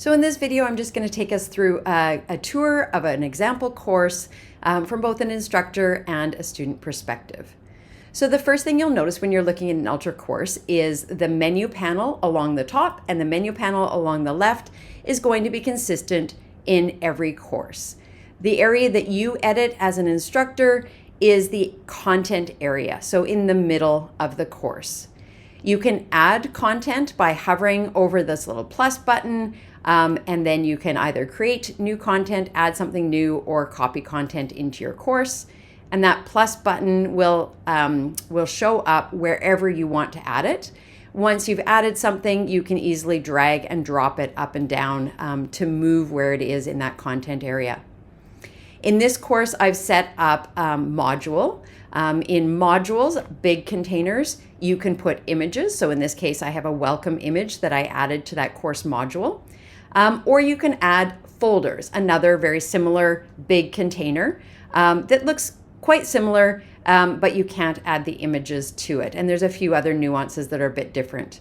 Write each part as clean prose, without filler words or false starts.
So in this video, I'm just going to take us through a tour of an example course from both an instructor and a student perspective. So the first thing you'll notice when you're looking at an Ultra course is the menu panel along the top and the menu panel along the left is going to be consistent in every course. The area that you edit as an instructor is the content area, so in the middle of the course. You can add content by hovering over this little plus button, and then you can either create new content, add something new, or copy content into your course. And that plus button will show up wherever you want to add it. Once you've added something, you can easily drag and drop it up and down to move where it is in that content area. In this course, I've set up module. In modules, big containers, you can put images. So in this case, I have a welcome image that I added to that course module. Or you can add folders, another very similar big container that looks quite similar, but you can't add the images to it. And there's a few other nuances that are a bit different.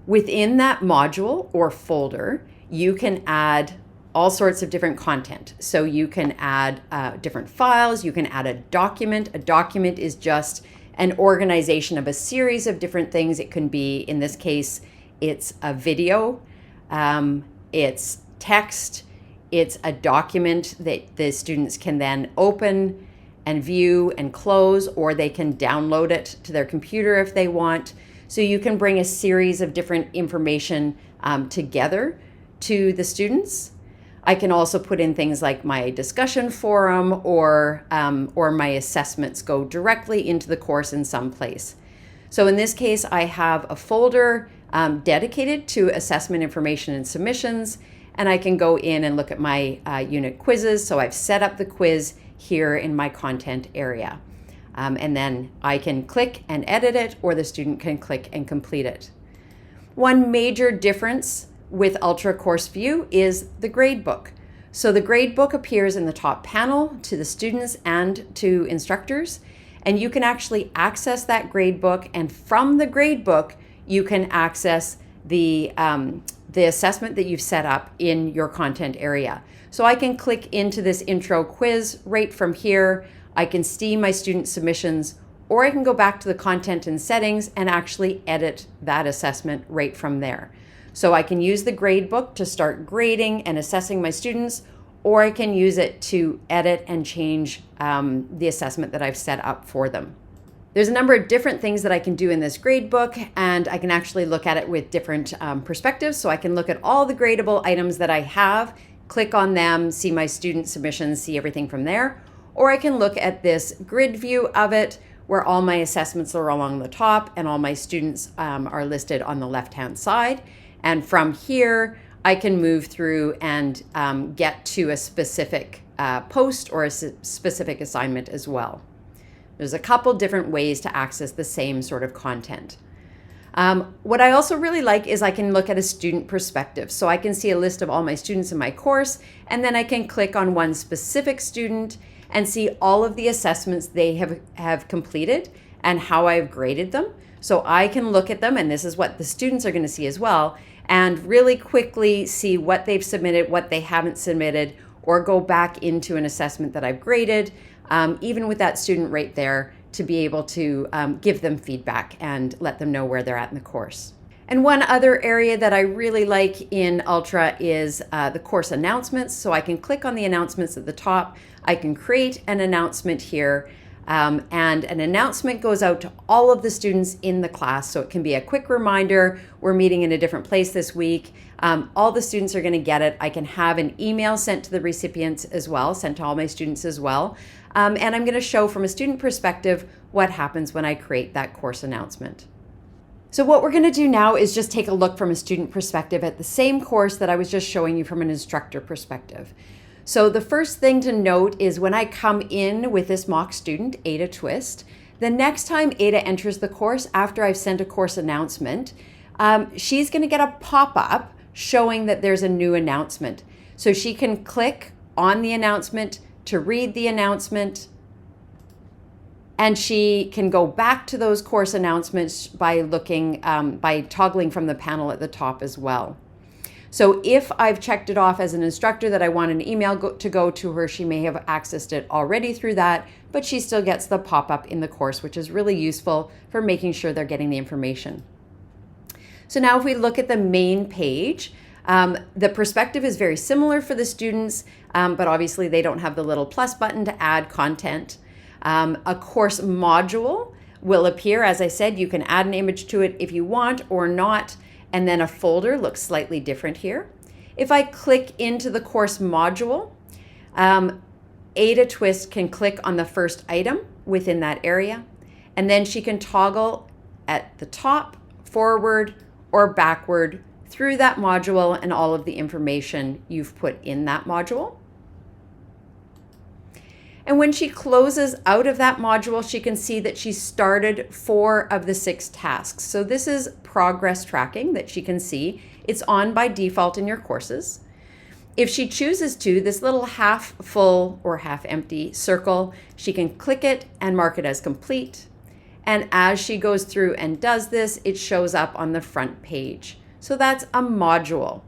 Within that module or folder, you can add all sorts of different content. So you can add different files, you can add a document. A document is just an organization of a series of different things. It can be, in this case, it's a video, it's text, it's a document that the students can then open and view and close, or they can download it to their computer if they want. So you can bring a series of different information together to the students. I can also put in things like my discussion forum or my assessments go directly into the course in some place. So in this case, I have a folder dedicated to assessment information and submissions, and I can go in and look at my unit quizzes. So I've set up the quiz here in my content area. And then I can click and edit it, or the student can click and complete it. One major difference with Ultra Course View is the gradebook. So the gradebook appears in the top panel to the students and to instructors, and you can actually access that gradebook, and from the gradebook, you can access the assessment that you've set up in your content area. So I can click into this intro quiz right from here. I can see my student submissions, or I can go back to the content and settings and actually edit that assessment right from there. So I can use the gradebook to start grading and assessing my students, or I can use it to edit and change the assessment that I've set up for them. There's a number of different things that I can do in this gradebook, and I can actually look at it with different perspectives. So I can look at all the gradable items that I have, click on them, see my student submissions, see everything from there. Or I can look at this grid view of it, where all my assessments are along the top and all my students are listed on the left-hand side. And from here, I can move through and get to a specific post or a specific assignment as well. There's a couple different ways to access the same sort of content. What I also really like is I can look at a student perspective. So I can see a list of all my students in my course, and then I can click on one specific student and see all of the assessments they have completed and how I've graded them. So I can look at them, and this is what the students are going to see as well, and really quickly see what they've submitted, what they haven't submitted, or go back into an assessment that I've graded, even with that student right there, to be able to give them feedback and let them know where they're at in the course. And one other area that I really like in Ultra is the course announcements. So I can click on the announcements at the top. I can create an announcement here, and an announcement goes out to all of the students in the class. So it can be a quick reminder, we're meeting in a different place this week. All the students are going to get it. I can have an email sent to the recipients as well, sent to all my students as well. And I'm going to show from a student perspective what happens when I create that course announcement. So what we're going to do now is just take a look from a student perspective at the same course that I was just showing you from an instructor perspective. So the first thing to note is when I come in with this mock student, Ada Twist, the next time Ada enters the course after I've sent a course announcement, she's going to get a pop-up showing that there's a new announcement. So she can click on the announcement to read the announcement, and she can go back to those course announcements by looking, by toggling from the panel at the top as well. So if I've checked it off as an instructor that I want an email to go to her, she may have accessed it already through that, but she still gets the pop-up in the course, which is really useful for making sure they're getting the information. So now if we look at the main page, the perspective is very similar for the students, but obviously they don't have the little plus button to add content. A course module will appear. As I said, you can add an image to it if you want or not, and then a folder looks slightly different here. If I click into the course module, Ada Twist can click on the first item within that area, and then she can toggle at the top, forward, or backward through that module and all of the information you've put in that module. And when she closes out of that module, she can see that she started 4 of the 6 tasks. So this is progress tracking that she can see. It's on by default in your courses. If she chooses to, this little half full or half empty circle, she can click it and mark it as complete. And as she goes through and does this, it shows up on the front page. So that's a module.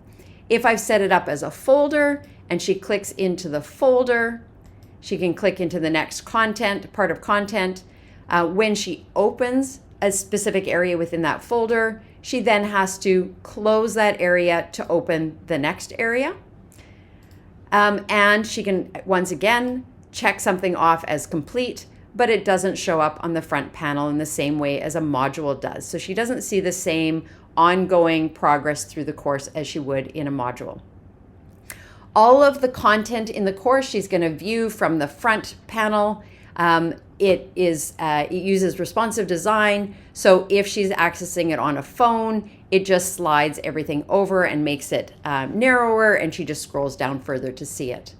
If I've set it up as a folder and she clicks into the folder, she can click into the next part of content. When she opens a specific area within that folder, she then has to close that area to open the next area. And she can, once again, check something off as complete, but it doesn't show up on the front panel in the same way as a module does. So she doesn't see the same ongoing progress through the course as she would in a module. All of the content in the course she's going to view from the front panel. It uses responsive design, so if she's accessing it on a phone, it just slides everything over and makes it narrower, and she just scrolls down further to see it.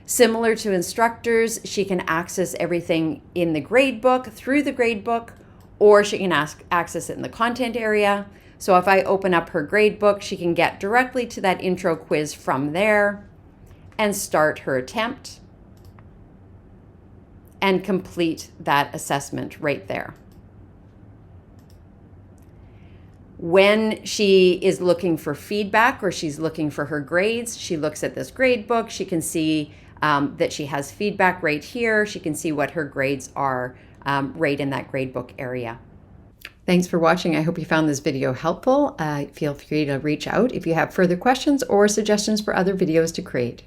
Similar to instructors, she can access everything in the gradebook through the gradebook, or she can access it in the content area. So if I open up her gradebook, she can get directly to that intro quiz from there and start her attempt and complete that assessment right there. When she is looking for feedback or she's looking for her grades, she looks at this gradebook. She can see that she has feedback right here. She can see what her grades are right in that gradebook area. Thanks for watching. I hope you found this video helpful. Feel free to reach out if you have further questions or suggestions for other videos to create.